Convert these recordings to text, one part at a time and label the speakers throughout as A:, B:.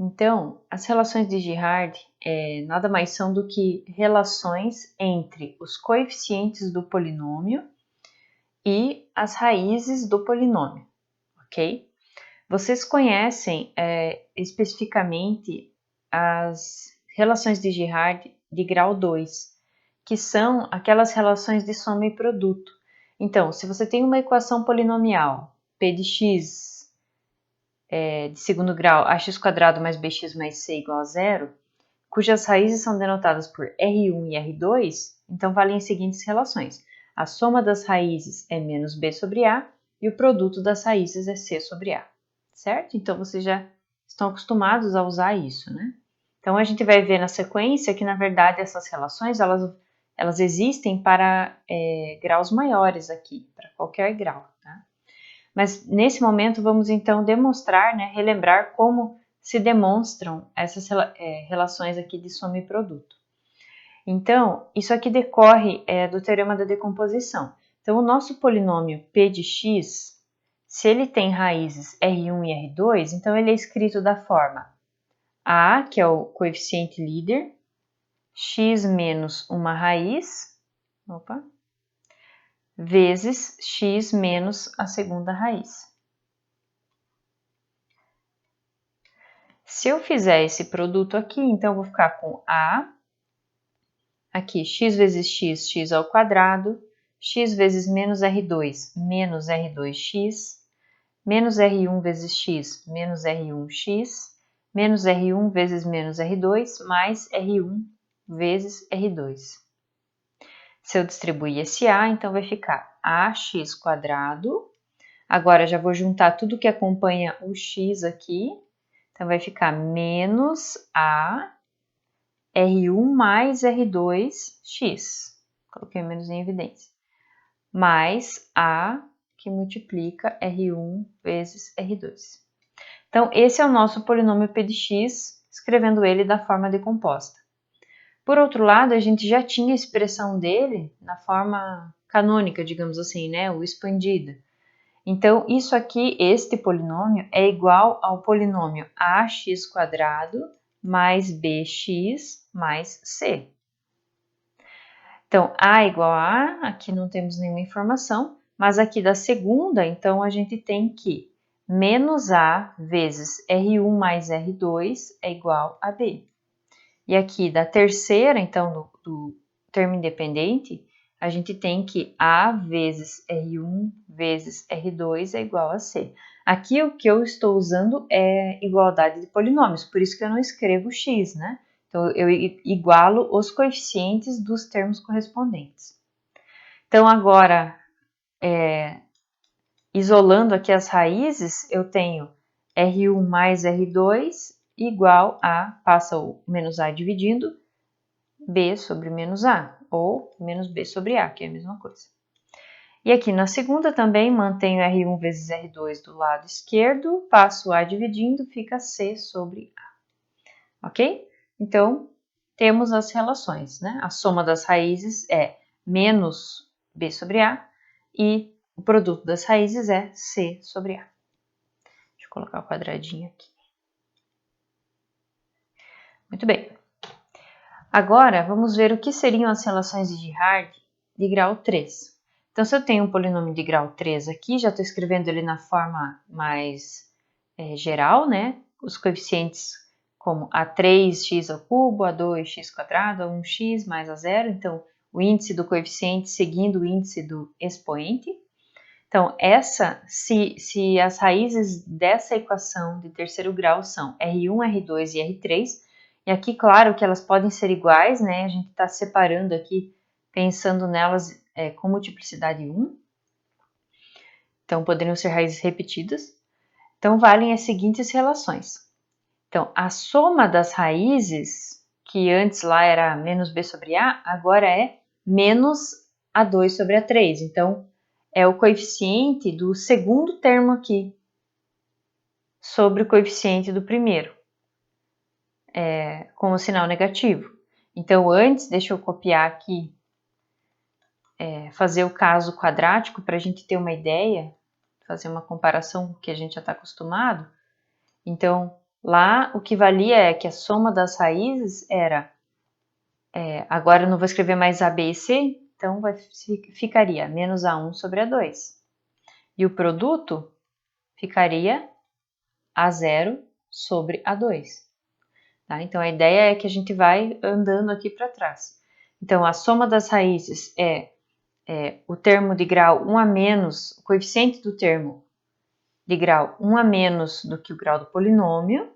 A: Então, as relações de Girard nada mais são do que relações entre os coeficientes do polinômio e as raízes do polinômio, ok? Vocês conhecem especificamente as relações de Girard de grau 2, que são aquelas relações de soma e produto. Então, se você tem uma equação polinomial, p de x de segundo grau, ax² mais bx mais c igual a zero, cujas raízes são denotadas por R1 e R2, então valem as seguintes relações. A soma das raízes é menos b sobre a e o produto das raízes é c sobre a, certo? Então, vocês já estão acostumados a usar isso, né? Então, a gente vai ver na sequência que, na verdade, essas relações, elas existem para graus maiores aqui, para qualquer grau, tá? Mas, nesse momento, vamos, então, demonstrar, né, relembrar como se demonstram essas relações aqui de soma e produto. Então, isso aqui decorre do teorema da decomposição. Então, o nosso polinômio p de x, se ele tem raízes R1 e R2, então ele é escrito da forma A, que é o coeficiente líder, x menos uma raiz, vezes x menos a segunda raiz. Se eu fizer esse produto aqui, então eu vou ficar com A, aqui x vezes x, x ao quadrado, x vezes menos R2x, menos R1 vezes x, menos R1x, menos R1 vezes menos R2, mais R1 vezes R2. Se eu distribuir esse A, então vai ficar ax². Agora, já vou juntar tudo que acompanha o x aqui. Então, vai ficar menos a R1 mais R2x. Coloquei menos em evidência. Mais a que multiplica R1 vezes R2. Então, esse é o nosso polinômio p de x, escrevendo ele da forma decomposta. Por outro lado, a gente já tinha a expressão dele na forma canônica, digamos assim, né? O expandida. Então, isso aqui, este polinômio, é igual ao polinômio ax² mais bx mais c. Então, a igual a A, aqui não temos nenhuma informação, mas aqui da segunda, então, a gente tem que menos A vezes R1 mais R2 é igual a B. E aqui da terceira, então, do termo independente, a gente tem que A vezes R1 vezes R2 é igual a C. Aqui o que eu estou usando é igualdade de polinômios, por isso que eu não escrevo x, né? Então, eu igualo os coeficientes dos termos correspondentes. Então, agora, isolando aqui as raízes, eu tenho R1 mais R2 igual a, passa o menos A dividindo, B sobre menos A, ou menos B sobre A, que é a mesma coisa. E aqui na segunda também mantenho R1 vezes R2 do lado esquerdo, passo A dividindo, fica C sobre A. Ok? Então, temos as relações, né? A soma das raízes é menos B sobre A e o produto das raízes é C sobre A. Deixa eu colocar o quadradinho aqui. Muito bem. Agora, vamos ver o que seriam as relações de Girard de grau 3. Então, se eu tenho um polinômio de grau 3 aqui, já estou escrevendo ele na forma mais geral, né? Os coeficientes como A3x ao cubo, A2x², A1x mais A0. Então, o índice do coeficiente seguindo o índice do expoente. Então, se as raízes dessa equação de terceiro grau são R1, R2 e R3, e aqui, claro, que elas podem ser iguais, né? A gente está separando aqui, pensando nelas com multiplicidade 1. Então, poderiam ser raízes repetidas. Então, valem as seguintes relações. Então, a soma das raízes, que antes lá era menos b sobre a, agora é menos a2 sobre a3. Então, é o coeficiente do segundo termo aqui sobre o coeficiente do primeiro, com o sinal negativo. Então, antes, deixa eu copiar aqui, fazer o caso quadrático para a gente ter uma ideia, fazer uma comparação que a gente já está acostumado. Então, Lá, o que valia é que a soma das raízes era... agora eu não vou escrever mais A, B e C, então ficaria menos A1 sobre A2. E o produto ficaria A0 sobre A2. Tá? Então, a ideia é que a gente vai andando aqui para trás. Então, a soma das raízes é o termo de grau 1 a menos, o coeficiente do termo de grau 1 a menos do que o grau do polinômio,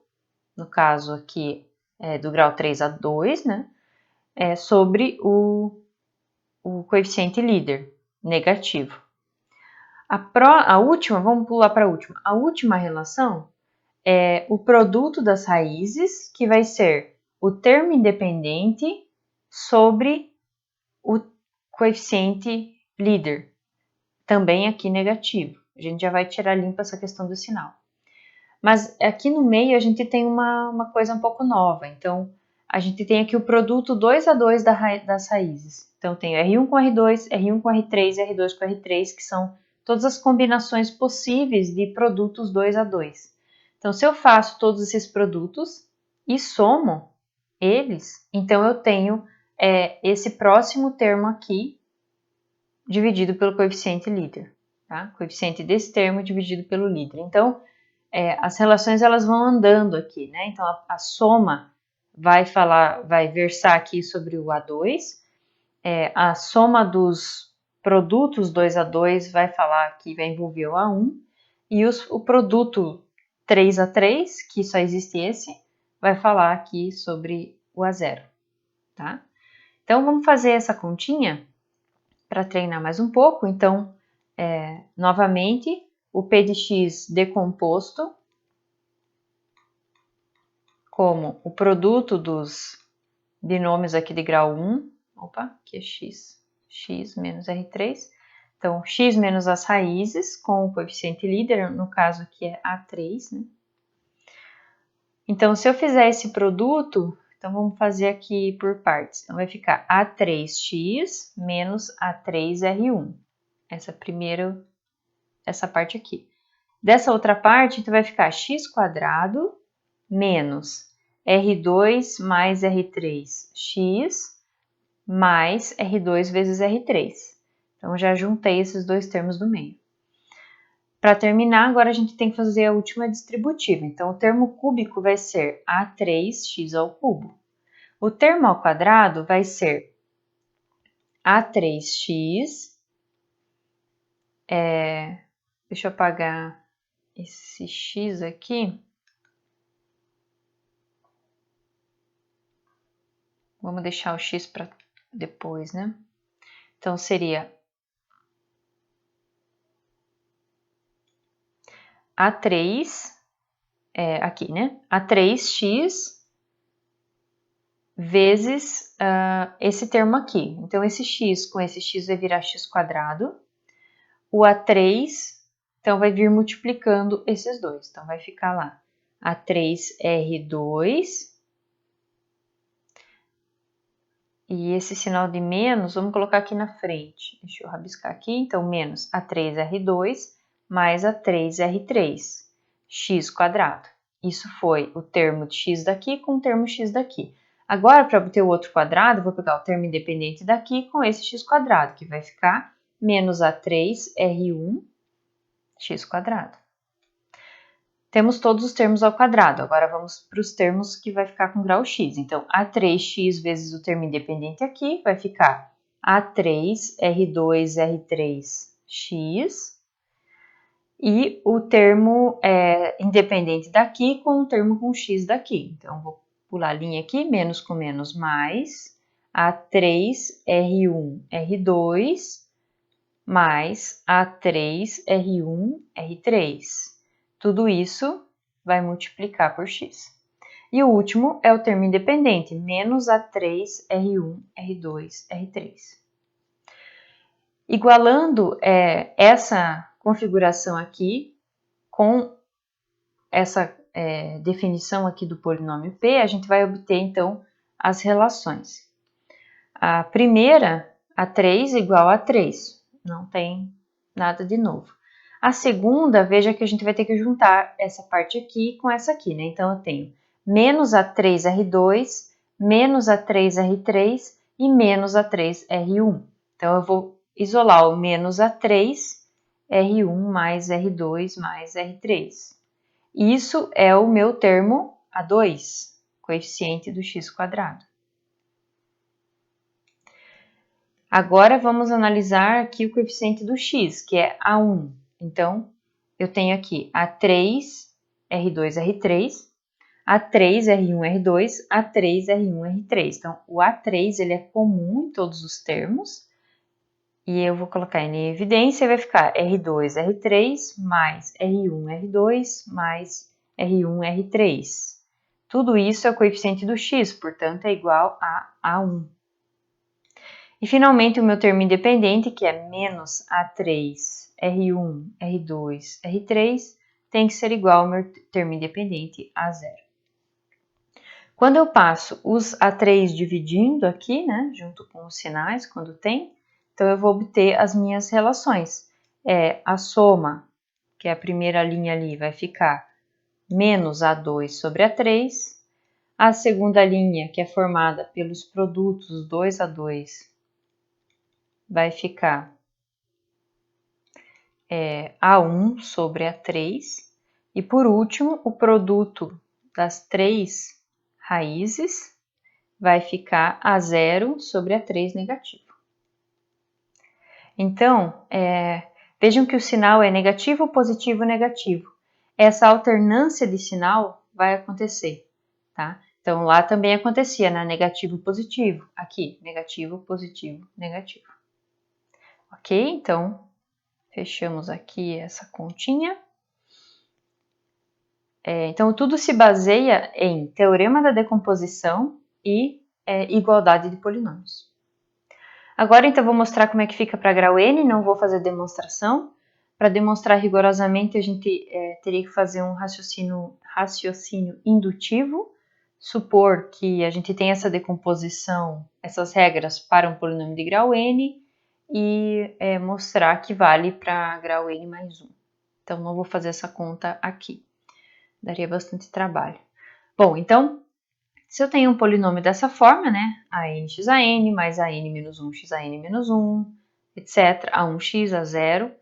A: no caso aqui do grau 3 a 2, né? Sobre o coeficiente líder, negativo. A última, vamos pular para a última. A última relação é o produto das raízes, que vai ser o termo independente sobre o coeficiente líder, também aqui negativo. A gente já vai tirar limpo essa questão do sinal. Mas aqui no meio a gente tem uma coisa um pouco nova. Então, a gente tem aqui o produto 2 a 2 das raízes. Então, tem R1 com R2, R1 com R3 e R2 com R3, que são todas as combinações possíveis de produtos 2 a 2. Então, se eu faço todos esses produtos e somo eles, então eu tenho esse próximo termo aqui dividido pelo coeficiente líder. Tá? Coeficiente desse termo dividido pelo líder. Então, as relações elas vão andando aqui, né? Então, a soma vai versar aqui sobre o A2, a soma dos produtos 2 a 2 vai falar aqui, vai envolver o A1, e o produto 3 a 3, que só existe esse, vai falar aqui sobre o A0, tá? Então, vamos fazer essa continha para treinar mais um pouco. Então, novamente, o P de x decomposto como o produto dos binômios aqui de grau 1, aqui é x menos R3, então x menos as raízes com o coeficiente líder, no caso aqui é A3, né? Então, se eu fizer esse produto, então vamos fazer aqui por partes, então vai ficar A3x menos A3R1, essa parte aqui. Dessa outra parte, então vai ficar x² menos R2 mais R3x mais R2 vezes R3. Então, já juntei esses dois termos do meio. Para terminar, agora a gente tem que fazer a última distributiva. Então, o termo cúbico vai ser A3x ao cubo. O termo ao quadrado vai ser A3x. Deixa eu apagar esse x aqui. Vamos deixar o x para depois, né? Então, seria A3, aqui, né? A3x vezes esse termo aqui. Então, esse x com esse x vai virar x². O A3, então, vai vir multiplicando esses dois. Então, vai ficar lá A3R2. E esse sinal de menos, vamos colocar aqui na frente. Deixa eu rabiscar aqui. Então, menos A3R2 mais A3R3, x². Isso foi o termo de x daqui com o termo x daqui. Agora, para obter o outro quadrado, vou pegar o termo independente daqui com esse x², que vai ficar menos A3R1 x². Temos todos os termos ao quadrado. Agora vamos para os termos que vai ficar com grau x. Então, A3x vezes o termo independente aqui vai ficar A3R2R3x e o termo independente daqui com o termo com x daqui. Então, vou pular a linha aqui, menos com menos mais A3R1R2 mais A3R1R3. Tudo isso vai multiplicar por x. E o último é o termo independente, menos A3R1, R2, R3. Igualando essa configuração aqui com essa definição aqui do polinômio P, a gente vai obter, então, as relações. A primeira, A3 igual a 3, não tem nada de novo. A segunda, veja que a gente vai ter que juntar essa parte aqui com essa aqui, né? Então, eu tenho menos A3R2, menos A3R3 e menos A3R1. Então, eu vou isolar o menos A3R1 mais R2 mais R3. Isso é o meu termo A2, coeficiente do x². Agora, vamos analisar aqui o coeficiente do x, que é A1. Então, eu tenho aqui A3, R2, R3, A3, R1, R2, A3, R1, R3. Então, o A3 ele é comum em todos os termos. E eu vou colocar em evidência e vai ficar R2, R3 mais R1, R2 mais R1, R3. Tudo isso é o coeficiente do x, portanto, é igual a A1. E, finalmente, o meu termo independente, que é menos A3, R1, R2, R3, tem que ser igual ao meu termo independente a zero. Quando eu passo os A3 dividindo aqui, né, junto com os sinais, quando tem, então eu vou obter as minhas relações. A soma, que é a primeira linha ali, vai ficar menos A2 sobre A3. A segunda linha, que é formada pelos produtos 2A2, vai ficar A1 sobre A3. E, por último, o produto das três raízes vai ficar A0 sobre A3 negativo. Então, vejam que o sinal é negativo, positivo, negativo. Essa alternância de sinal vai acontecer, tá? Então, lá também acontecia, né? Negativo, positivo. Aqui, negativo, positivo, negativo. Ok? Então, fechamos aqui essa continha. Então, tudo se baseia em teorema da decomposição e igualdade de polinômios. Agora, então, vou mostrar como é que fica para grau N, não vou fazer demonstração. Para demonstrar rigorosamente, a gente teria que fazer um raciocínio indutivo, supor que a gente tem essa decomposição, essas regras para um polinômio de grau N e mostrar que vale para grau N mais 1. Então, não vou fazer essa conta aqui. Daria bastante trabalho. Bom, então, se eu tenho um polinômio dessa forma, né, ANX a N mais AN menos 1 x a N menos 1, etc., A1x a 0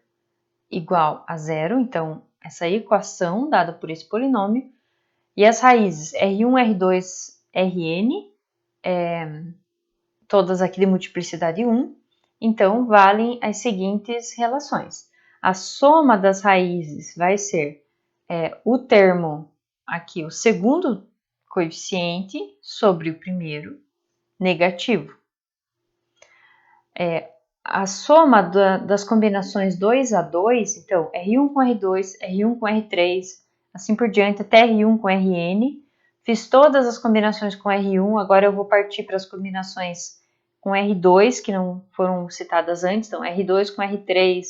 A: igual a 0, então, essa equação dada por esse polinômio, e as raízes R1, R2, Rn, todas aqui de multiplicidade 1, então, valem as seguintes relações. A soma das raízes vai ser o termo aqui, o segundo coeficiente sobre o primeiro, negativo. A soma das combinações 2 a 2, então R1 com R2, R1 com R3, assim por diante, até R1 com Rn. Fiz todas as combinações com R1, agora eu vou partir para as combinações com R2, que não foram citadas antes, então R2 com R3,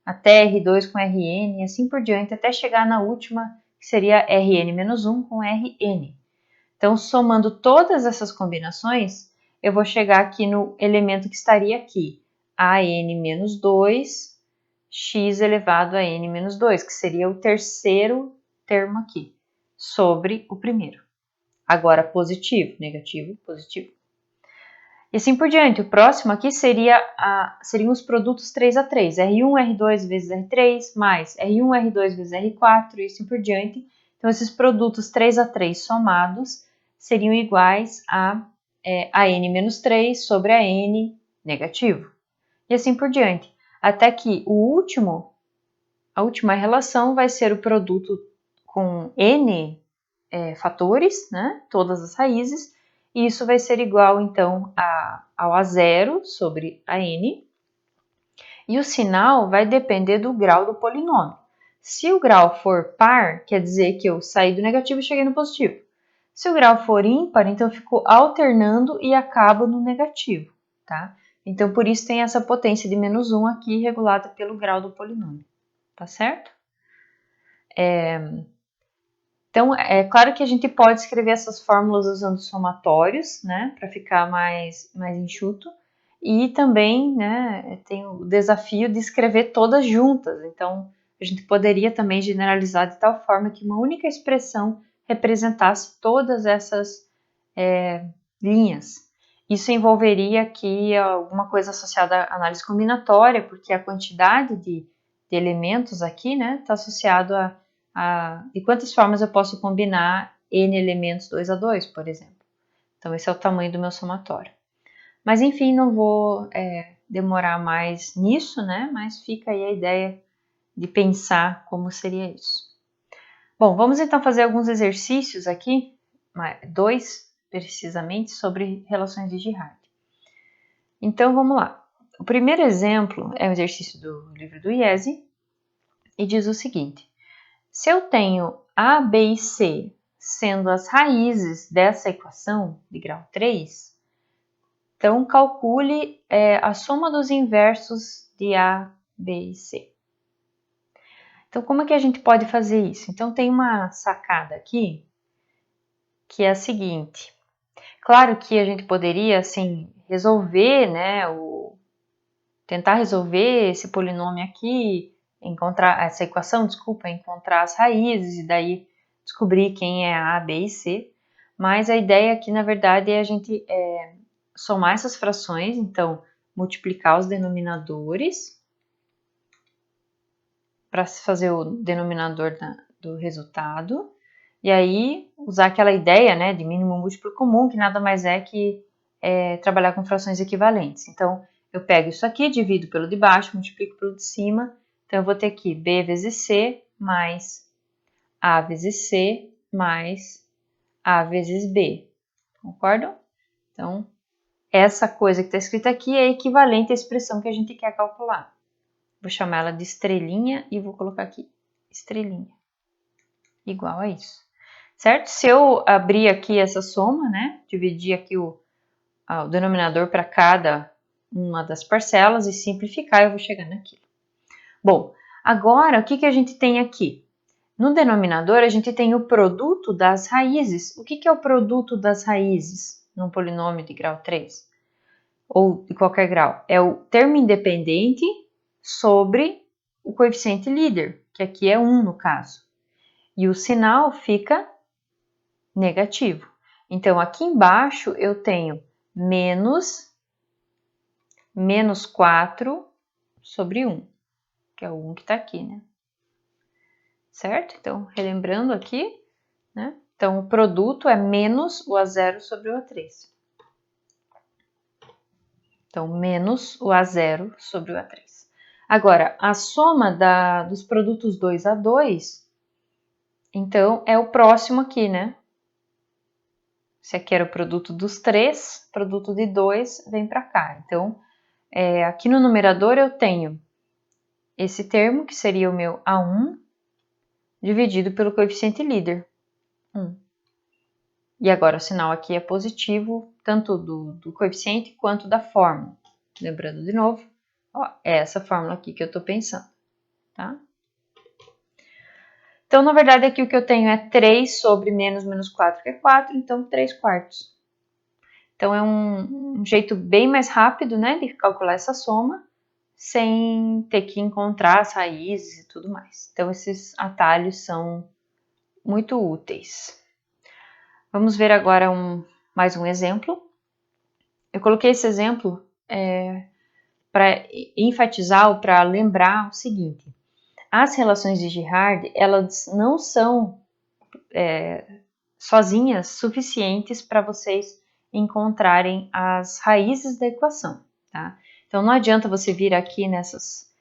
A: até R2 com Rn, e assim por diante, até chegar na última, que seria Rn-1 com Rn. Então, somando todas essas combinações, eu vou chegar aqui no elemento que estaria aqui, AN-2, x elevado a n-2, que seria o terceiro termo aqui, sobre o primeiro. Agora, positivo, negativo, positivo. E assim por diante. O próximo aqui seriam os produtos 3 a 3, R1, R2 vezes R3, mais R1, R2 vezes R4, e assim por diante. Então, esses produtos 3 a 3 somados seriam iguais a N-3 sobre a N negativo. E assim por diante. Até que a última relação vai ser o produto com N fatores, né? Todas as raízes, e isso vai ser igual, então, ao A0 sobre a N. E o sinal vai depender do grau do polinômio. Se o grau for par, quer dizer que eu saí do negativo e cheguei no positivo. Se o grau for ímpar, então eu fico alternando e acabo no negativo, tá? Então, por isso tem essa potência de menos 1 aqui, regulada pelo grau do polinômio, tá certo? Então, é claro que a gente pode escrever essas fórmulas usando somatórios, né, para ficar mais enxuto, e também, né, tem o desafio de escrever todas juntas. Então, a gente poderia também generalizar de tal forma que uma única expressão representasse todas essas linhas. Isso envolveria aqui alguma coisa associada à análise combinatória, porque a quantidade de elementos aqui, né, está associado a de quantas formas eu posso combinar N elementos 2 a 2, por exemplo. Então, esse é o tamanho do meu somatório. Mas, enfim, não vou demorar mais nisso, né, mas fica aí a ideia de pensar como seria isso. Bom, vamos então fazer alguns exercícios aqui, 2 precisamente, sobre relações de Girard. Então, vamos lá. O primeiro exemplo é um exercício do livro do IESE e diz o seguinte: se eu tenho A, B e C sendo as raízes dessa equação de grau 3, então calcule a soma dos inversos de A, B e C. Então, como é que a gente pode fazer isso? Então, tem uma sacada aqui, que é a seguinte. Claro que a gente poderia, assim, resolver, né, tentar resolver esse polinômio aqui, encontrar essa equação, encontrar as raízes e daí descobrir quem é A, B e C. Mas a ideia aqui, na verdade, é a gente somar essas frações, então multiplicar os denominadores para fazer o denominador do resultado. E aí, usar aquela ideia, né, de mínimo múltiplo comum, que nada mais é que trabalhar com frações equivalentes. Então, eu pego isso aqui, divido pelo de baixo, multiplico pelo de cima. Então, eu vou ter aqui B vezes C mais A vezes C mais A vezes B. Concordam? Então, essa coisa que está escrita aqui é equivalente à expressão que a gente quer calcular. Vou chamar ela de estrelinha e vou colocar aqui estrelinha. Igual a isso. Certo? Se eu abrir aqui essa soma, né, dividir aqui o denominador para cada uma das parcelas e simplificar, eu vou chegar naquilo. Bom, agora o que a gente tem aqui? No denominador, a gente tem o produto das raízes. O que é o produto das raízes num polinômio de grau 3? Ou de qualquer grau? É o termo independente sobre o coeficiente líder, que aqui é 1 no caso. E o sinal fica negativo. Então, aqui embaixo eu tenho menos 4 sobre 1, que é o 1 que está aqui, né? Certo? Então, relembrando aqui, né? Então, o produto é menos o A0 sobre o A3. Então, menos o A0 sobre o A3. Agora, a soma dos produtos 2 a 2, então, é o próximo aqui, né? Se aqui era o produto dos 3, produto de 2 vem para cá. Então, aqui no numerador eu tenho esse termo, que seria o meu A1, dividido pelo coeficiente líder, 1. E agora o sinal aqui é positivo, tanto do coeficiente quanto da fórmula. Lembrando de novo, ó, é essa fórmula aqui que eu estou pensando, tá? Então, na verdade, aqui o que eu tenho é 3 sobre menos 4, que é 4, então 3 quartos. Então, é um jeito bem mais rápido, né, de calcular essa soma, sem ter que encontrar as raízes e tudo mais. Então, esses atalhos são muito úteis. Vamos ver agora mais um exemplo. Eu coloquei esse exemplo para enfatizar ou para lembrar o seguinte. As relações de Girard, elas não são sozinhas suficientes para vocês encontrarem as raízes da equação, tá? Então, não adianta você vir aqui nessas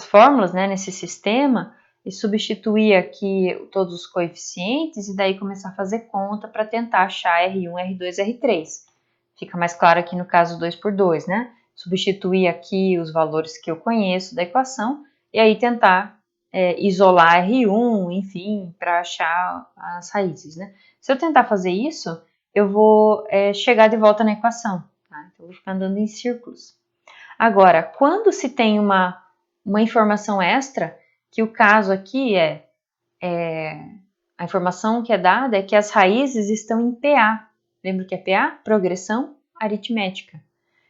A: fórmulas, né, nesse sistema, e substituir aqui todos os coeficientes e daí começar a fazer conta para tentar achar R1, R2, R3. Fica mais claro aqui no caso 2 por 2, né? Substituir aqui os valores que eu conheço da equação e aí tentar isolar R1, enfim, para achar as raízes, né? Se eu tentar fazer isso, eu vou chegar de volta na equação, tá? Então, eu vou ficar andando em círculos. Agora, quando se tem uma informação extra, que o caso aqui a informação que é dada é que as raízes estão em PA. Lembra que é PA? Progressão aritmética.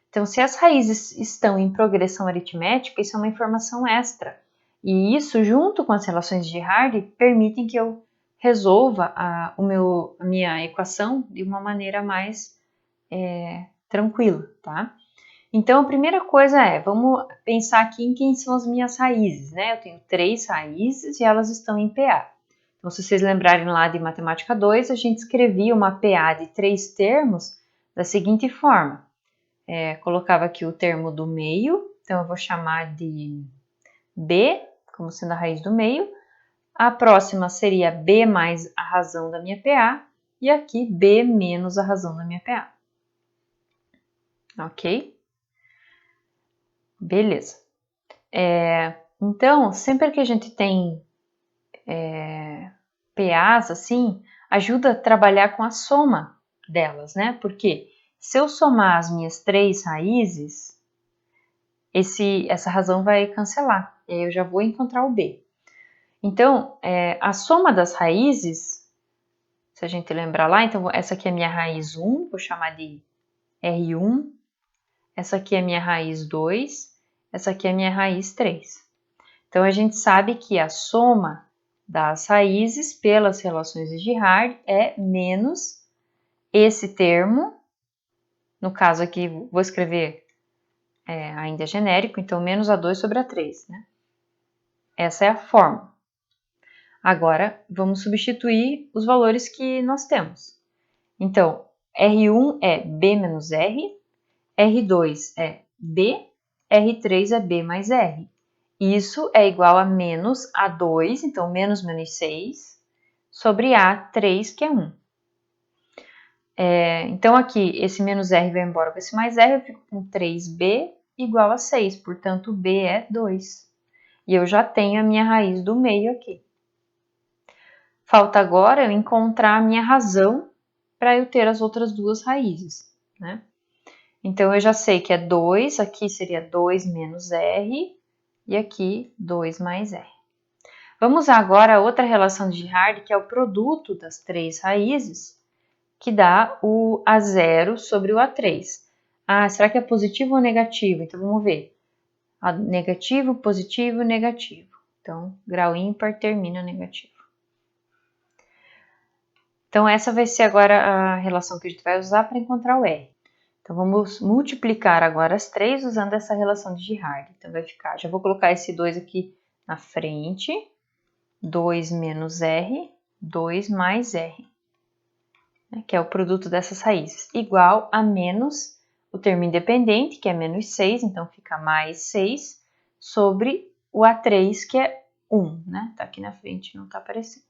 A: Então, se as raízes estão em progressão aritmética, isso é uma informação extra. E isso, junto com as relações de Girard, permitem que eu resolva a minha equação de uma maneira mais tranquila, tá? Então, a primeira coisa vamos pensar aqui em quem são as minhas raízes, né? Eu tenho 3 raízes e elas estão em PA. Então, se vocês lembrarem lá de Matemática 2, a gente escrevia uma PA de 3 termos da seguinte forma. Colocava aqui o termo do meio, então eu vou chamar de B, como sendo a raiz do meio. A próxima seria B mais a razão da minha PA, e aqui B menos a razão da minha PA. Ok? Beleza. Então, sempre que a gente tem PAs assim, ajuda a trabalhar com a soma delas, né? Porque se eu somar as minhas 3 raízes, essa razão vai cancelar, e aí eu já vou encontrar o B. Então, a soma das raízes, se a gente lembrar lá, então essa aqui é a minha raiz 1, vou chamar de R1, essa aqui é a minha raiz 2, essa aqui é a minha raiz 3. Então, a gente sabe que a soma das raízes pelas relações de Girard é menos esse termo, no caso aqui vou escrever ainda genérico, então menos A2 sobre A3, né? Essa é a fórmula. Agora, vamos substituir os valores que nós temos. Então, R1 é B menos R, R2 é B, R3 é B mais R. Isso é igual a menos A2, então menos 6, sobre A3, que é 1. Então, aqui, esse menos R vai embora com esse mais R, eu fico com 3B igual a 6, portanto, B é 2. E eu já tenho a minha raiz do meio aqui. Falta agora eu encontrar a minha razão para eu ter as outras duas raízes, né? Então, eu já sei que é 2, aqui seria 2 menos R, e aqui 2 mais R. Vamos usar agora a outra relação de Girard, que é o produto das 3 raízes, que dá o A0 sobre o A3. Será que é positivo ou negativo? Então, vamos ver. Negativo, positivo, negativo. Então, grau ímpar termina negativo. Então, essa vai ser agora a relação que a gente vai usar para encontrar o R. Então, vamos multiplicar agora as 3 usando essa relação de Girard. Então, vai ficar, já vou colocar esse 2 aqui na frente. 2 menos R, 2 mais R, né, que é o produto dessas raízes, igual a menos o termo independente, que é menos 6, então fica mais 6, sobre o A3, que é 1, né? Tá aqui na frente, não tá aparecendo.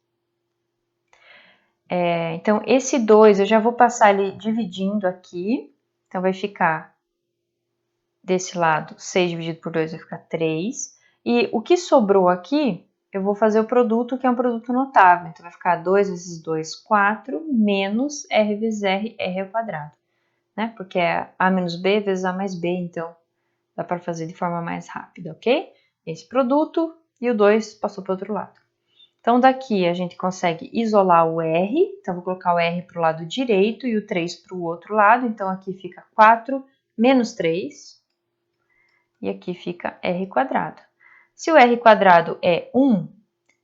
A: Então, esse 2 eu já vou passar ele dividindo aqui, então vai ficar desse lado, 6 dividido por 2 vai ficar 3, e o que sobrou aqui, eu vou fazer o produto, que é um produto notável. Então, vai ficar 2 vezes 2, 4, menos R vezes R, R ao quadrado. Né? Porque é A menos B vezes A mais B, então dá para fazer de forma mais rápida, ok? Esse produto e o 2 passou para o outro lado. Então, daqui a gente consegue isolar o R. Então, vou colocar o R para o lado direito e o 3 para o outro lado. Então, aqui fica 4 menos 3. E aqui fica R quadrado. Se o R quadrado é 1,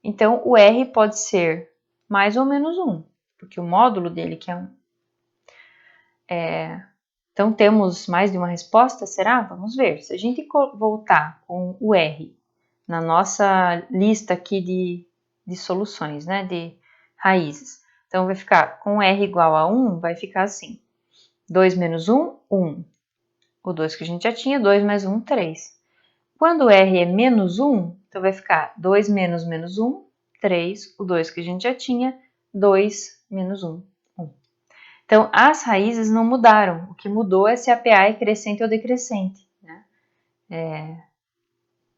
A: então o R pode ser mais ou menos 1, porque o módulo dele que é 1. Então, temos mais de uma resposta, será? Vamos ver. Se a gente voltar com o R na nossa lista aqui de soluções, né, de raízes. Então, vai ficar com R igual a 1, vai ficar assim. 2 menos 1, 1. O 2 que a gente já tinha, 2 mais 1, 3. Quando R é menos 1, então vai ficar 2 menos menos 1, 3. O 2 que a gente já tinha, 2 menos 1, 1. Então, as raízes não mudaram. O que mudou é se a PA é crescente ou decrescente, né?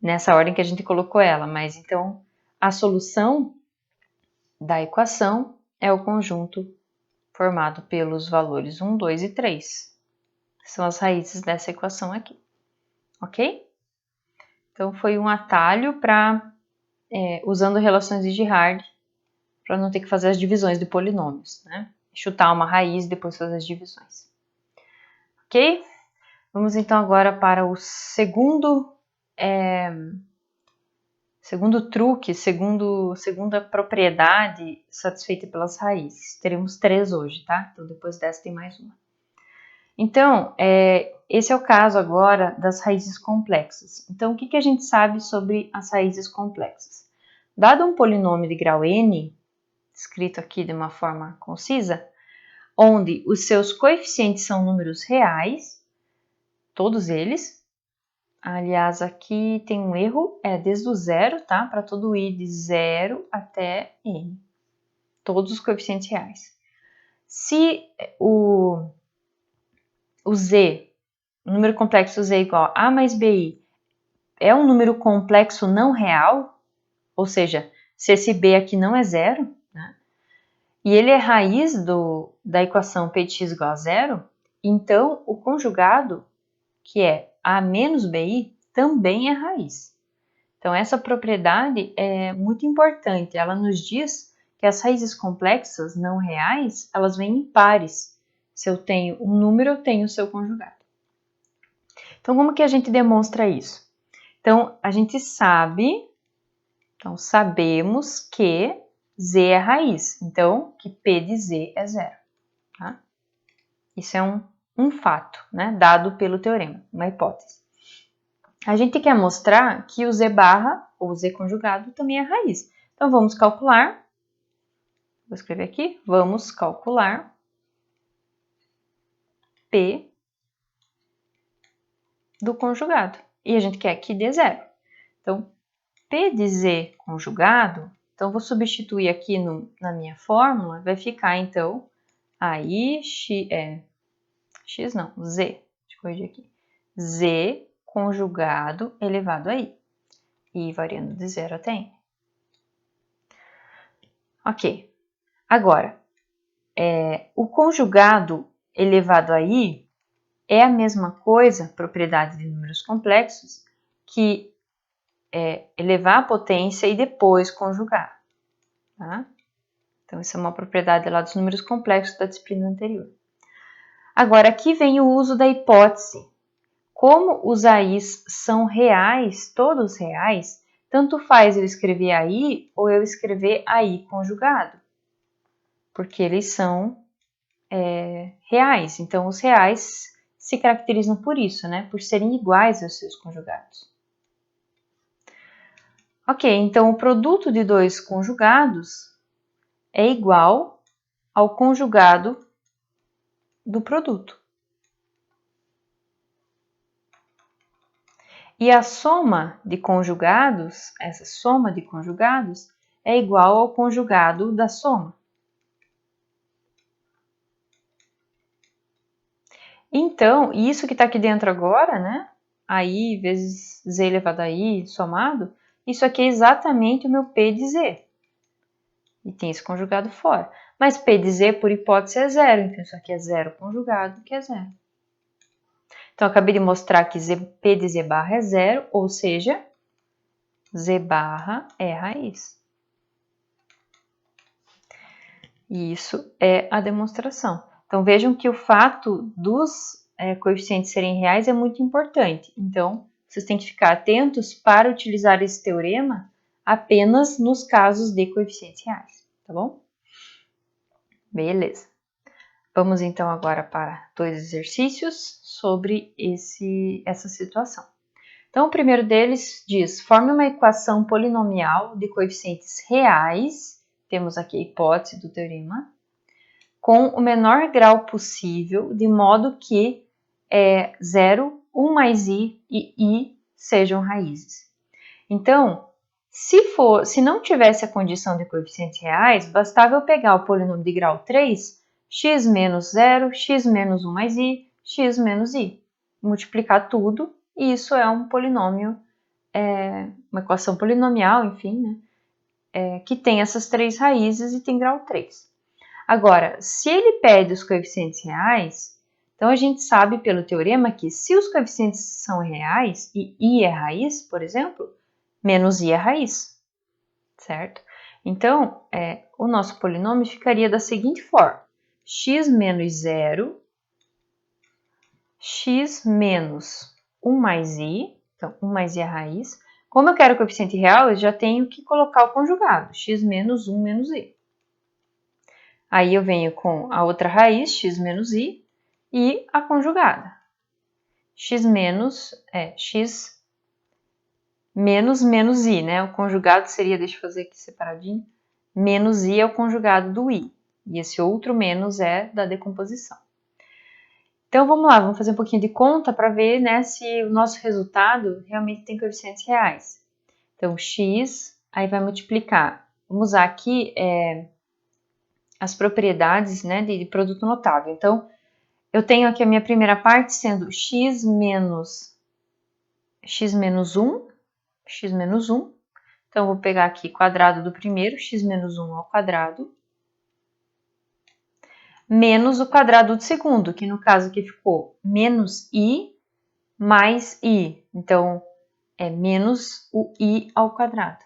A: Nessa ordem que a gente colocou ela. Mas, então, a solução da equação é o conjunto formado pelos valores 1, 2 e 3. São as raízes dessa equação aqui. Ok? Então, foi um atalho para, usando relações de Girard, para não ter que fazer as divisões de polinômios, né? Chutar uma raiz e depois fazer as divisões. Ok? Vamos então agora para o segundo segundo truque, segunda propriedade satisfeita pelas raízes. Teremos 3 hoje, tá? Então, depois dessa tem mais uma. Então, esse é o caso agora das raízes complexas. Então, o que a gente sabe sobre as raízes complexas? Dado um polinômio de grau n, escrito aqui de uma forma concisa, onde os seus coeficientes são números reais, todos eles. Aliás, aqui tem um erro, desde o zero, tá? Para todo i de 0 até n. Todos os coeficientes reais. Se o z, o número complexo z igual a mais bi, é um número complexo não real, ou seja, se esse b aqui não é zero, né? E ele é raiz da equação p de x igual a zero, então o conjugado, que é a menos bi, também é raiz. Então, essa propriedade é muito importante. Ela nos diz que as raízes complexas não reais, elas vêm em pares. Se eu tenho um número, eu tenho o seu conjugado. Então, como que a gente demonstra isso? Então, a gente sabe, sabemos que z é raiz. Então, que p de z é zero. Tá? Isso é um fato, né? Dado pelo teorema, uma hipótese. A gente quer mostrar que o z barra, ou z conjugado, também é raiz. Então, vamos calcular. Vou escrever aqui. Vamos calcular p do conjugado. E a gente quer que dê zero. Então, p de z conjugado, então vou substituir aqui na minha fórmula, vai ficar então aí x não, z, deixa eu corrigir aqui, z conjugado elevado a i, e variando de 0 até n. Ok, agora, o conjugado elevado a i é a mesma coisa, propriedade de números complexos, que elevar a potência e depois conjugar. Tá? Então, isso é uma propriedade lá dos números complexos da disciplina anterior. Agora, aqui vem o uso da hipótese. Como os AIs são reais, todos reais, tanto faz eu escrever AI ou eu escrever AI conjugado, porque eles são reais. Então, os reais se caracterizam por isso, né? Por serem iguais aos seus conjugados. Ok, então o produto de dois conjugados é igual ao conjugado do produto. E a soma de conjugados, essa soma de conjugados, é igual ao conjugado da soma. Então, isso que está aqui dentro agora, né? AI vezes z elevado a i somado, isso aqui é exatamente o meu p de z. E tem esse conjugado fora. Mas p de z, por hipótese, é zero. Então, isso aqui é zero conjugado, que é zero. Então, eu acabei de mostrar que p de z barra é zero, ou seja, z barra é raiz. E isso é a demonstração. Então, vejam que o fato dos coeficientes serem reais é muito importante. Então, vocês têm que ficar atentos para utilizar esse teorema apenas nos casos de coeficientes reais, tá bom? Beleza. Vamos então agora para 2 exercícios sobre essa situação. Então, o primeiro deles diz: forme uma equação polinomial de coeficientes reais, temos aqui a hipótese do teorema, com o menor grau possível, de modo que 0, 1 mais i e i sejam raízes. Então, se não tivesse a condição de coeficientes reais, bastava eu pegar o polinômio de grau 3, x menos 0, x menos 1 mais i, x menos i. Multiplicar tudo, e isso é um polinômio, uma equação polinomial, enfim, né, que tem essas 3 raízes e tem grau 3. Agora, se ele pede os coeficientes reais, então a gente sabe pelo teorema que se os coeficientes são reais e i é raiz, por exemplo, menos i é raiz, certo? Então, o nosso polinômio ficaria da seguinte forma: x menos 0, x menos 1 mais i, então 1 mais i é raiz, Como eu quero o coeficiente real, eu já tenho que colocar o conjugado, x menos 1 menos i. Aí eu venho com a outra raiz, x menos i, e a conjugada. X menos i, né? O conjugado seria, deixa eu fazer aqui separadinho, menos i é o conjugado do i. E esse outro menos é da decomposição. Então, vamos lá, vamos fazer um pouquinho de conta para ver, né, se o nosso resultado realmente tem coeficientes reais. Então, x, aí vai multiplicar. Vamos usar aqui as propriedades, né, de produto notável. Então, eu tenho aqui a minha primeira parte sendo x menos 1. Então, eu vou pegar aqui quadrado do primeiro, x menos 1 ao quadrado, menos o quadrado do segundo, que no caso aqui ficou menos i mais i. Então, é menos o i ao quadrado.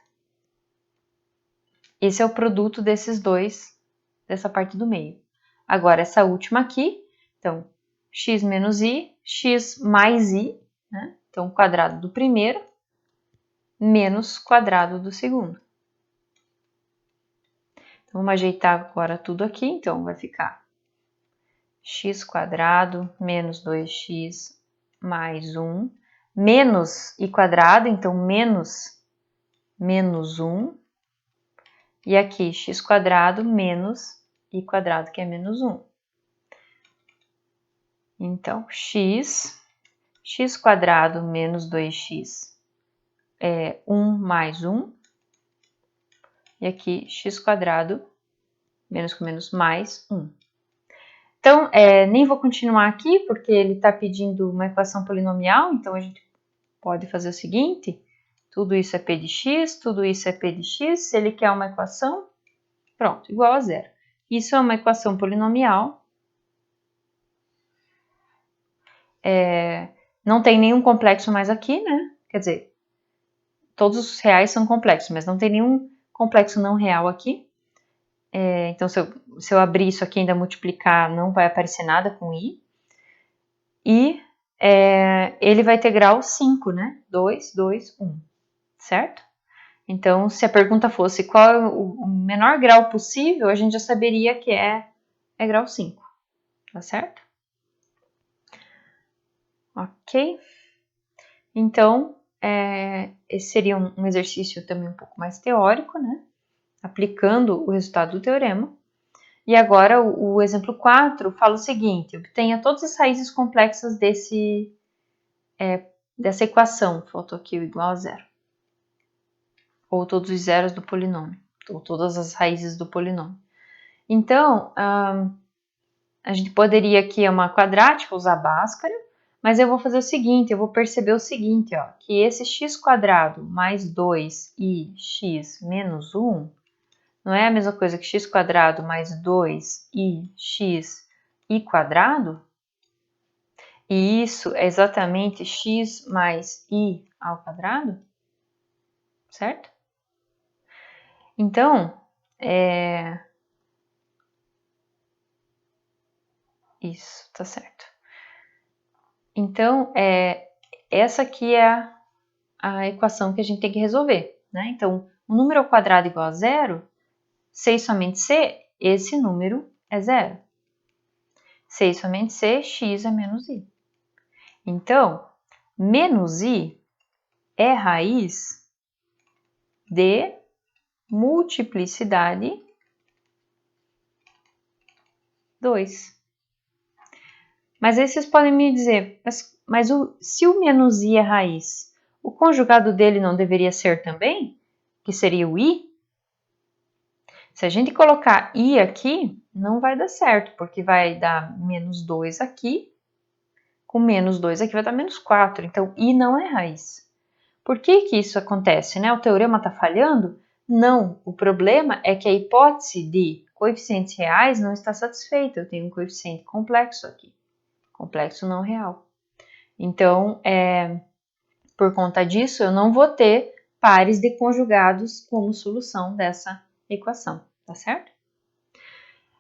A: Esse é o produto desses dois, dessa parte do meio. Agora, essa última aqui, então, x menos i, x mais i, né? Então, quadrado do primeiro, menos quadrado do segundo. Então, vamos ajeitar agora tudo aqui. Então, vai ficar x quadrado menos 2x mais 1, menos i quadrado, então, menos 1. E aqui, x quadrado menos i quadrado, que é menos 1. Então, x quadrado menos 2x é 1 mais 1. E aqui, x quadrado menos com menos mais 1. Então, nem vou continuar aqui, porque ele está pedindo uma equação polinomial. Então, a gente pode fazer o seguinte. Tudo isso é p de x, tudo isso é p de x. Se ele quer uma equação, pronto, igual a zero. Isso é uma equação polinomial. Não tem nenhum complexo mais aqui, né? Quer dizer, todos os reais são complexos, mas não tem nenhum complexo não real aqui. Então, se eu abrir isso aqui e ainda multiplicar, não vai aparecer nada com i. E ele vai ter grau 5, né? 2, 2, 1, certo? Então, se a pergunta fosse qual é o menor grau possível, a gente já saberia que é grau 5, tá certo? Ok? Então, esse seria um exercício também um pouco mais teórico, né? Aplicando o resultado do teorema. E agora, o exemplo 4 fala o seguinte: obtenha todas as raízes complexas dessa equação. Faltou aqui o igual a zero. Ou todos os zeros do polinômio. Ou todas as raízes do polinômio. Então, a gente poderia aqui uma quadrática usar Bhaskara, mas eu vou fazer o seguinte, eu vou perceber o seguinte, ó, que esse x quadrado mais 2ix menos 1 não é a mesma coisa que x quadrado mais 2ix i quadrado? E isso é exatamente x mais i ao quadrado? Certo? Então, isso, tá certo. Então, essa aqui é a equação que a gente tem que resolver, né? Então, o número ao quadrado igual a zero, C e somente C, esse número é zero. C e somente C, x é menos i. Então, menos i é raiz de multiplicidade 2. Mas aí vocês podem me dizer, mas se o menos i é raiz, o conjugado dele não deveria ser também? Que seria o i? Se a gente colocar i aqui, não vai dar certo, porque vai dar menos 2 aqui, com menos 2 aqui vai dar menos 4, então i não é raiz. Por que que isso acontece, né? O teorema está falhando? Não, o problema é que a hipótese de coeficientes reais não está satisfeita, eu tenho um coeficiente complexo aqui, complexo não real. Então, por conta disso, eu não vou ter pares de conjugados como solução dessa equação, tá certo?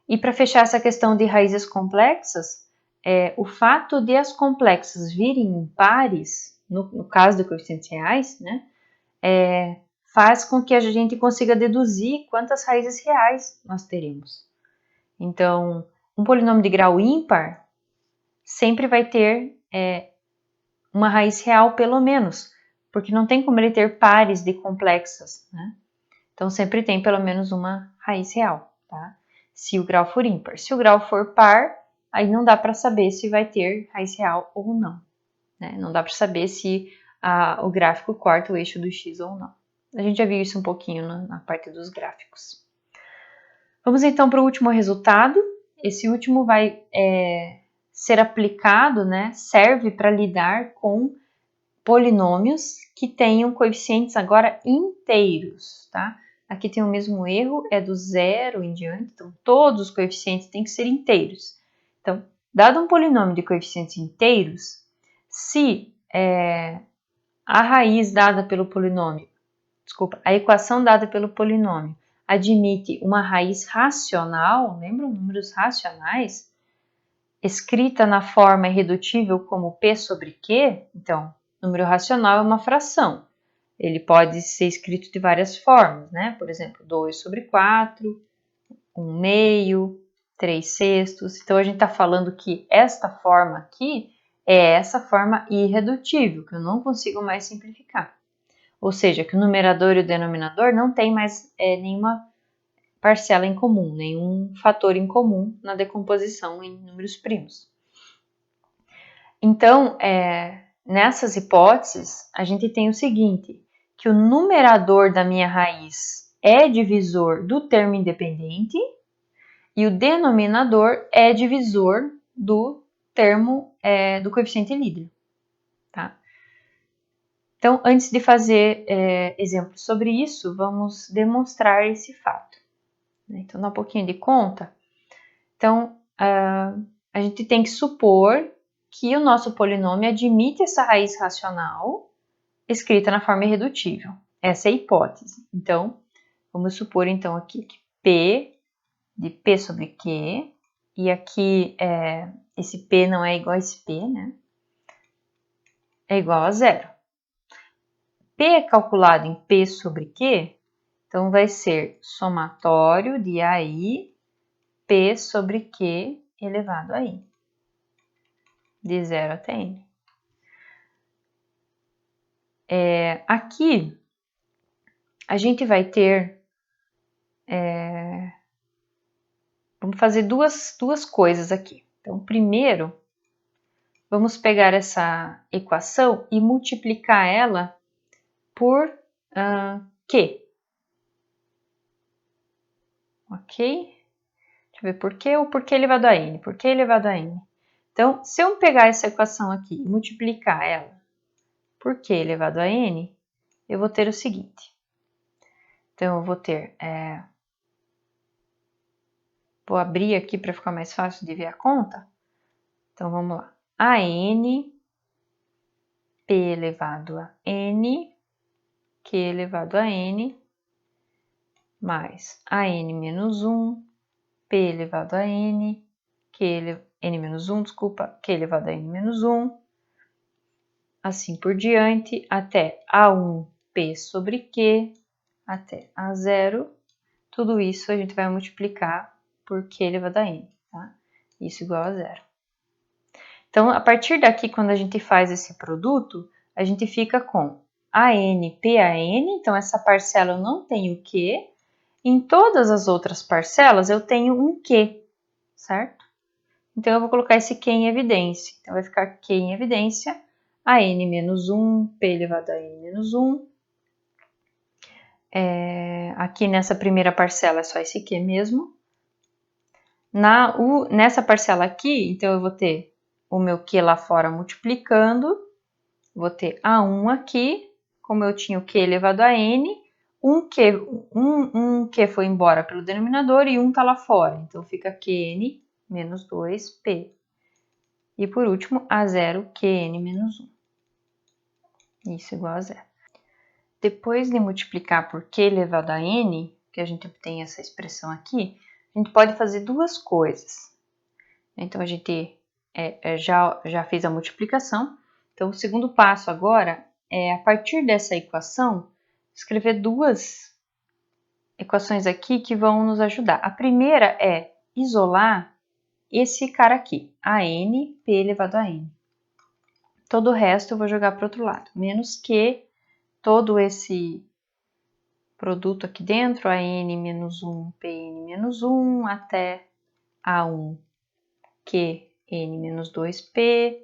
A: E para fechar essa questão de raízes complexas, o fato de as complexas virem em pares, no caso de coeficientes reais, né, faz com que a gente consiga deduzir quantas raízes reais nós teremos. Então, um polinômio de grau ímpar sempre vai ter uma raiz real pelo menos, porque não tem como ele ter pares de complexas, né? Então, sempre tem pelo menos uma raiz real, tá? Se o grau for ímpar. Se o grau for par, aí não dá para saber se vai ter raiz real ou não, né? Não dá para saber se o gráfico corta o eixo do x ou não. A gente já viu isso um pouquinho na parte dos gráficos. Vamos então para o último resultado. Esse último vai ser aplicado, né? Serve para lidar com polinômios que tenham coeficientes agora inteiros, tá? Aqui tem o mesmo erro, é do zero em diante, então todos os coeficientes têm que ser inteiros. Então, dado um polinômio de coeficientes inteiros, se a raiz dada pelo polinômio, a equação dada pelo polinômio admite uma raiz racional, lembram números racionais, escrita na forma irredutível como P sobre Q, então, número racional é uma fração. Ele pode ser escrito de várias formas, né? Por exemplo, 2 sobre 4, 1 meio, 3 sextos. Então, a gente está falando que esta forma aqui é essa forma irredutível, que eu não consigo mais simplificar. Ou seja, que o numerador e o denominador não tem mais nenhuma parcela em comum, nenhum fator em comum na decomposição em números primos. Então, nessas hipóteses, a gente tem o seguinte, que o numerador da minha raiz é divisor do termo independente e o denominador é divisor do termo do coeficiente líder, tá? Então, antes de fazer exemplos sobre isso, vamos demonstrar esse fato. Então, dá um pouquinho de conta. Então, a gente tem que supor que o nosso polinômio admite essa raiz racional escrita na forma irredutível. Essa é a hipótese. Então, vamos supor então aqui que P de P sobre Q, e aqui esse P não é igual a esse P, né? É igual a zero. P é calculado em P sobre Q, então vai ser somatório de AI P sobre Q elevado a I, de 0 até N. Aqui, a gente vai ter... vamos fazer duas coisas aqui. Então, primeiro, vamos pegar essa equação e multiplicar ela por Q. Ok? Deixa eu ver por Q ou por Q elevado a N. Por Q elevado a N. Então, se eu pegar essa equação aqui e multiplicar ela por Q elevado a N, eu vou ter o seguinte. Então, eu vou ter... vou abrir aqui para ficar mais fácil de ver a conta. Então, vamos lá. AN, P elevado a N, Q elevado a N, mais AN menos 1, P elevado a N, N menos 1, desculpa, Q elevado a N menos 1, assim por diante, até A1, P sobre Q, até A0. Tudo isso a gente vai multiplicar por Q elevado a N, tá? Isso igual a 0. Então, a partir daqui, quando a gente faz esse produto, a gente fica com AN, PAN, então essa parcela eu não tenho Q. Em todas as outras parcelas eu tenho um Q, certo? Então, eu vou colocar esse Q em evidência. Então, vai ficar Q em evidência, AN menos 1, P elevado a N menos 1. Aqui nessa primeira parcela é só esse Q mesmo. Nessa parcela aqui, então eu vou ter o meu Q lá fora multiplicando, vou ter A1 aqui, como eu tinha o Q elevado a N, um Q foi embora pelo denominador e 1 está lá fora, então fica Qn menos 2P. E por último, A0 Qn menos 1. Isso igual a 0. Depois de multiplicar por Q elevado a N, que a gente obtém essa expressão aqui, a gente pode fazer duas coisas. Então, a gente já fez a multiplicação. Então, o segundo passo agora é, a partir dessa equação, escrever duas equações aqui que vão nos ajudar. A primeira é isolar esse cara aqui, AN, P elevado a N. Todo o resto eu vou jogar para o outro lado, menos que todo esse produto aqui dentro, AN menos 1, PN menos 1, até A1, QN menos 2P,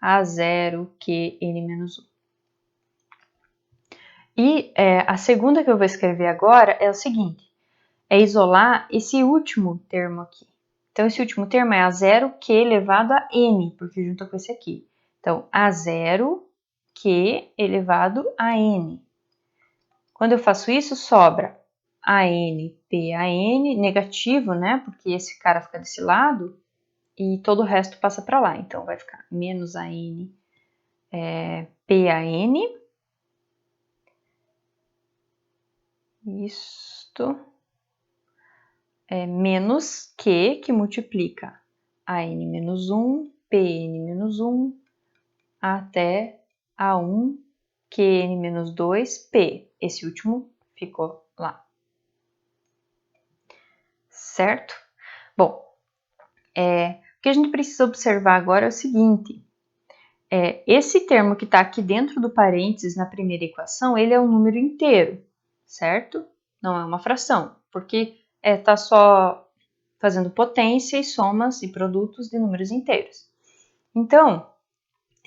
A: A0, QN menos 1. E a segunda que eu vou escrever agora é o seguinte, é isolar esse último termo aqui. Então, esse último termo é A0Q elevado a N, porque junta com esse aqui. Então, A0Q elevado a N. Quando eu faço isso, sobra AN, PAN, negativo, né? Porque esse cara fica desse lado e todo o resto passa para lá. Então, vai ficar menos AN, PAN. Isto é menos Q, que multiplica AN menos 1, PN menos 1, até A1, QN menos 2, P. Esse último ficou lá. Certo? Bom, o que a gente precisa observar agora é o seguinte. Esse termo que está aqui dentro do parênteses na primeira equação, ele é um número inteiro, certo? Não é uma fração, porque está só fazendo potência e somas e produtos de números inteiros. Então,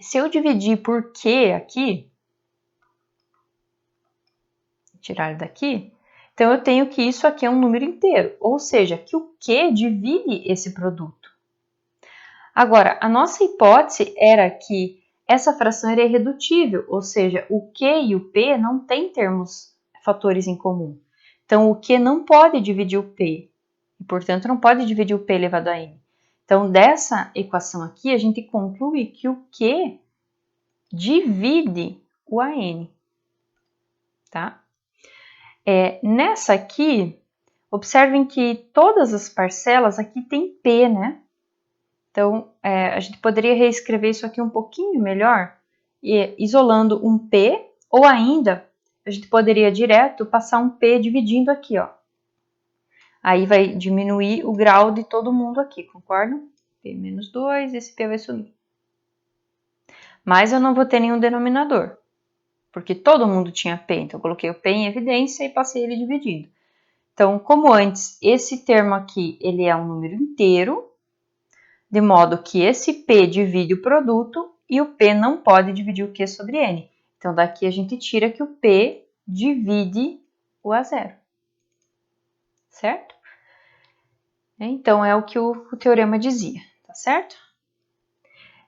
A: se eu dividir por Q aqui, tirar ele daqui, então eu tenho que isso aqui é um número inteiro, ou seja, que o Q divide esse produto. Agora, a nossa hipótese era que essa fração era irredutível, ou seja, o Q e o P não têm fatores em comum. Então, o Q não pode dividir o P, e, portanto, não pode dividir o P elevado a N. Então, dessa equação aqui, a gente conclui que o Q divide o AN, tá? Nessa aqui, observem que todas as parcelas aqui tem P, né? Então, a gente poderia reescrever isso aqui um pouquinho melhor, isolando um P, ou ainda, a gente poderia direto passar um P dividindo aqui, ó. Aí vai diminuir o grau de todo mundo aqui, concordam? P menos 2, esse P vai sumir. Mas eu não vou ter nenhum denominador, porque todo mundo tinha P, então eu coloquei o P em evidência e passei ele dividindo. Então, como antes, esse termo aqui, ele é um número inteiro, de modo que esse P divide o produto e o P não pode dividir o Q sobre N. Então, daqui a gente tira que o P divide o A0. Certo? Então, é o que o teorema dizia, tá certo?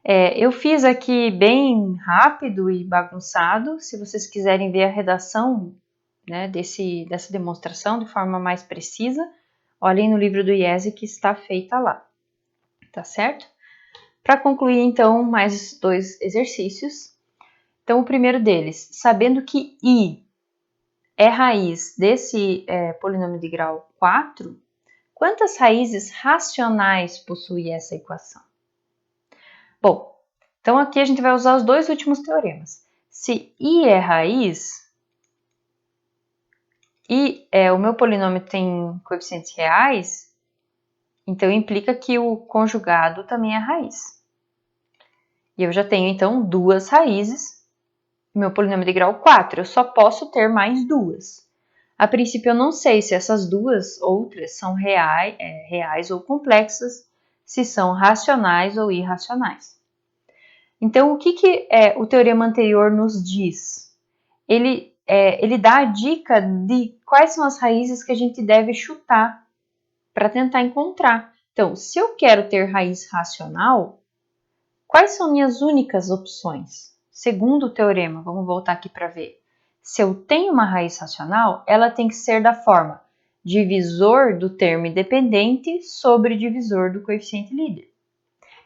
A: Eu fiz aqui bem rápido e bagunçado. Se vocês quiserem ver a redação, né, dessa demonstração de forma mais precisa, olhem no livro do IESE que está feita lá. Tá certo? Para concluir, então, mais dois exercícios. Então, o primeiro deles, sabendo que I é raiz desse polinômio de grau 4, quantas raízes racionais possui essa equação? Bom, então aqui a gente vai usar os dois últimos teoremas. Se I é raiz, e o meu polinômio tem coeficientes reais, então implica que o conjugado também é raiz. E eu já tenho, então, duas raízes. Meu polinômio de grau 4, eu só posso ter mais duas. A princípio, eu não sei se essas duas outras são reais ou complexas, se são racionais ou irracionais. Então, o que o teorema anterior nos diz? Ele dá a dica de quais são as raízes que a gente deve chutar para tentar encontrar. Então, se eu quero ter raiz racional, quais são minhas únicas opções? Segundo o teorema, vamos voltar aqui para ver. Se eu tenho uma raiz racional, ela tem que ser da forma divisor do termo independente sobre divisor do coeficiente líder.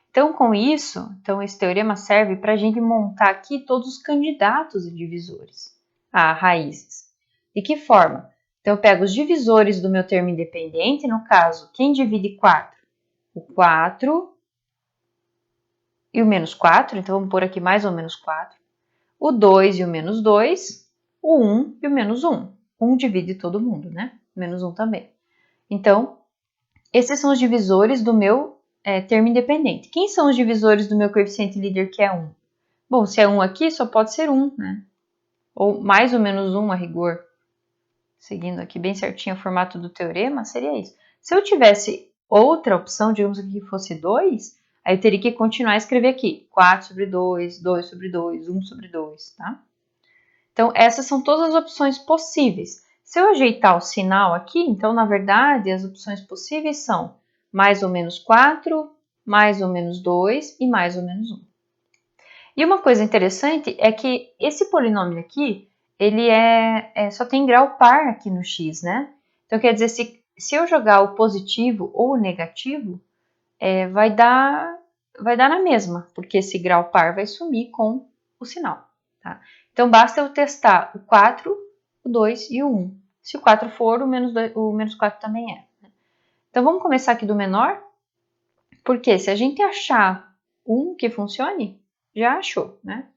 A: Então, com isso, esse teorema serve para a gente montar aqui todos os candidatos e divisores a raízes. De que forma? Então, eu pego os divisores do meu termo independente, no caso, quem divide 4? O 4 e o menos 4, então vamos pôr aqui mais ou menos 4. O 2 e o menos 2, o 1 e o menos 1. 1 divide todo mundo, né? Menos 1 também. Então, esses são os divisores do meu termo independente. Quem são os divisores do meu coeficiente líder, que é 1? Bom, se é 1 aqui, só pode ser 1, né? Ou mais ou menos 1 a rigor. Seguindo aqui bem certinho o formato do teorema, seria isso. Se eu tivesse outra opção, digamos aqui que fosse 2, aí eu teria que continuar a escrever aqui. 4 sobre 2, 2 sobre 2, 1 sobre 2, tá? Então, essas são todas as opções possíveis. Se eu ajeitar o sinal aqui, então, na verdade, as opções possíveis são mais ou menos 4, mais ou menos 2 e mais ou menos 1. E uma coisa interessante é que esse polinômio aqui, ele só tem grau par aqui no x, né? Então, quer dizer, se eu jogar o positivo ou o negativo, vai dar na mesma, porque esse grau par vai sumir com o sinal, tá? Então, basta eu testar o 4, o 2 e o 1. Se o 4 for, o menos 4 também é. Então, vamos começar aqui do menor, porque se a gente achar um que funcione, já achou, né?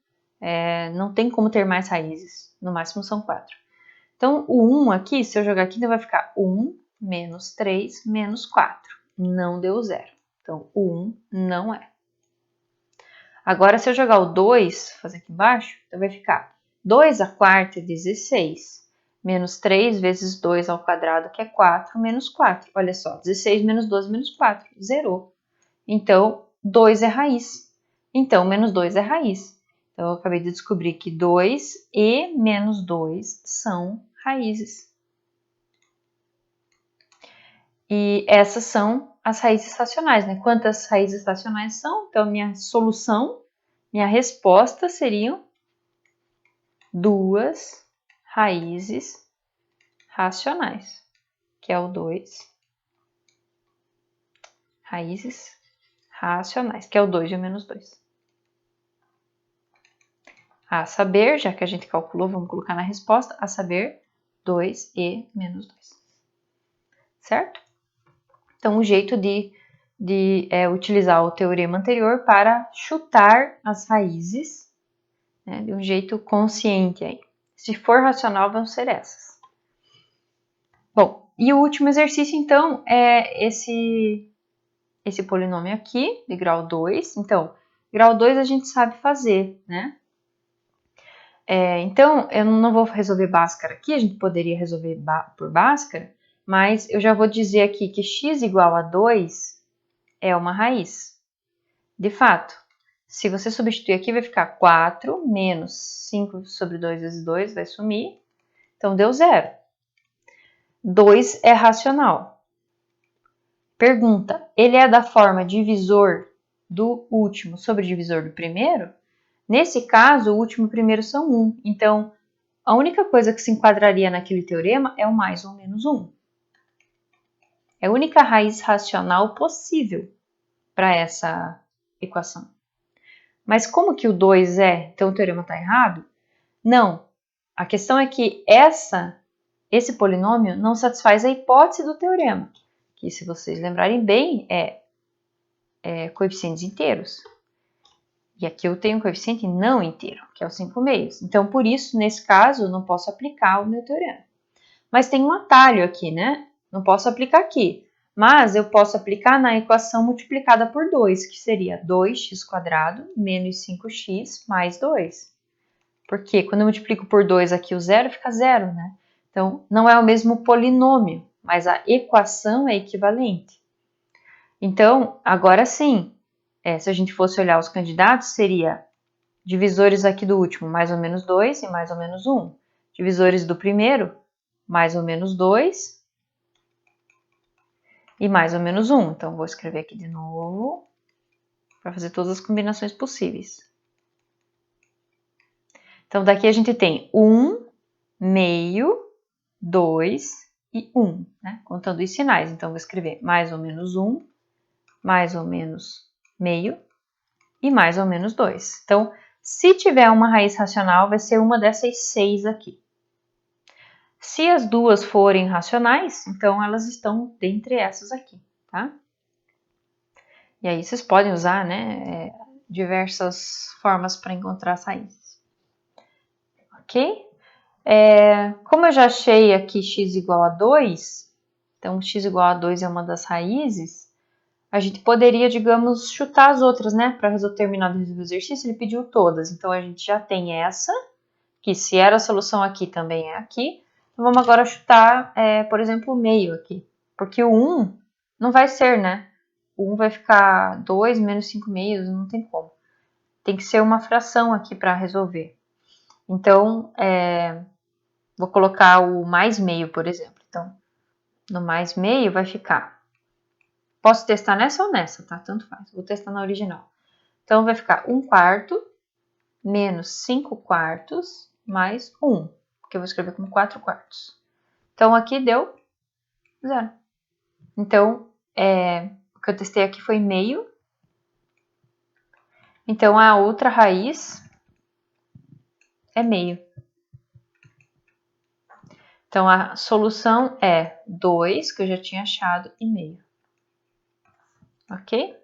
A: Não tem como ter mais raízes, no máximo são 4. Então, o 1 aqui, se eu jogar aqui, então vai ficar 1 menos 3 menos 4. Não deu 0. Então, o 1 não é. Agora, se eu jogar o 2, fazer aqui embaixo, então vai ficar 2 à quarta é 16, menos 3 vezes 2 ao quadrado, que é 4, menos 4. Olha só, 16 menos 12 menos 4, zerou. Então, 2 é raiz. Então, menos 2 é raiz. Então, eu acabei de descobrir que 2 e menos 2 são raízes. E essas são as raízes racionais, né? Quantas raízes racionais são? Então, minha solução, minha resposta seriam 2 raízes racionais, que é o 2. Raízes racionais, que é o 2 e o menos 2. A saber, já que a gente calculou, vamos colocar na resposta, a saber, 2 e menos 2. Certo? Então, um jeito de utilizar o teorema anterior para chutar as raízes, né, de um jeito consciente aí. Se for racional, vão ser essas. Bom, e o último exercício, então, é esse polinômio aqui, de grau 2. Então, grau 2 a gente sabe fazer, né? Então, eu não vou resolver Bhaskara aqui, a gente poderia resolver por Bhaskara, mas eu já vou dizer aqui que x igual a 2 é uma raiz. De fato, se você substituir aqui, vai ficar 4 menos 5 sobre 2 vezes 2, vai sumir. Então, deu 0. 2 é racional. Pergunta, ele é da forma divisor do último sobre divisor do primeiro? Nesse caso, o último e o primeiro são 1. Então, a única coisa que se enquadraria naquele teorema é o mais ou menos 1. É a única raiz racional possível para essa equação. Mas como que o 2 é? Então o teorema está errado? Não. A questão é que esse polinômio não satisfaz a hipótese do teorema, que, se vocês lembrarem bem, é coeficientes inteiros. E aqui eu tenho um coeficiente não inteiro, que é o 5/2. Então, por isso, nesse caso, eu não posso aplicar o meu teorema. Mas tem um atalho aqui, né? Não posso aplicar aqui. Mas eu posso aplicar na equação multiplicada por 2, que seria 2x² menos 5x mais 2. Porque quando eu multiplico por 2 aqui, o zero fica 0, né? Então, não é o mesmo polinômio, mas a equação é equivalente. Então, agora sim, se a gente fosse olhar os candidatos, seria divisores aqui do último, mais ou menos 2 e mais ou menos 1. Divisores do primeiro, mais ou menos 2 e mais ou menos 1. Então, vou escrever aqui de novo para fazer todas as combinações possíveis. Então, daqui a gente tem 1, meio, 2 e 1, né? Contando os sinais. Então, vou escrever mais ou menos 1, mais ou menos meio e mais ou menos 2. Então, se tiver uma raiz racional, vai ser uma dessas 6 aqui. Se as duas forem racionais, então elas estão dentre essas aqui, tá? E aí vocês podem usar, né, diversas formas para encontrar as raízes. Ok? Como eu já achei aqui x igual a 2, então x igual a 2 é uma das raízes, a gente poderia, digamos, chutar as outras, né? Para terminar de resolver o exercício, ele pediu todas. Então, a gente já tem essa, que se era a solução aqui, também é aqui. Então, vamos agora chutar, por exemplo, o meio aqui. Porque o 1 não vai ser, né? O 1 vai ficar 2 menos 5 meios, não tem como. Tem que ser uma fração aqui para resolver. Então, vou colocar o mais meio, por exemplo. Então, no mais meio vai ficar... Posso testar nessa ou nessa, tá? Tanto faz. Vou testar na original. Então, vai ficar 1/4 menos 5/4 mais 1, que eu vou escrever como 4/4. Então, aqui deu 0. Então, o que eu testei aqui foi meio. Então, a outra raiz é meio. Então, a solução é 2, que eu já tinha achado, e meio. Ok?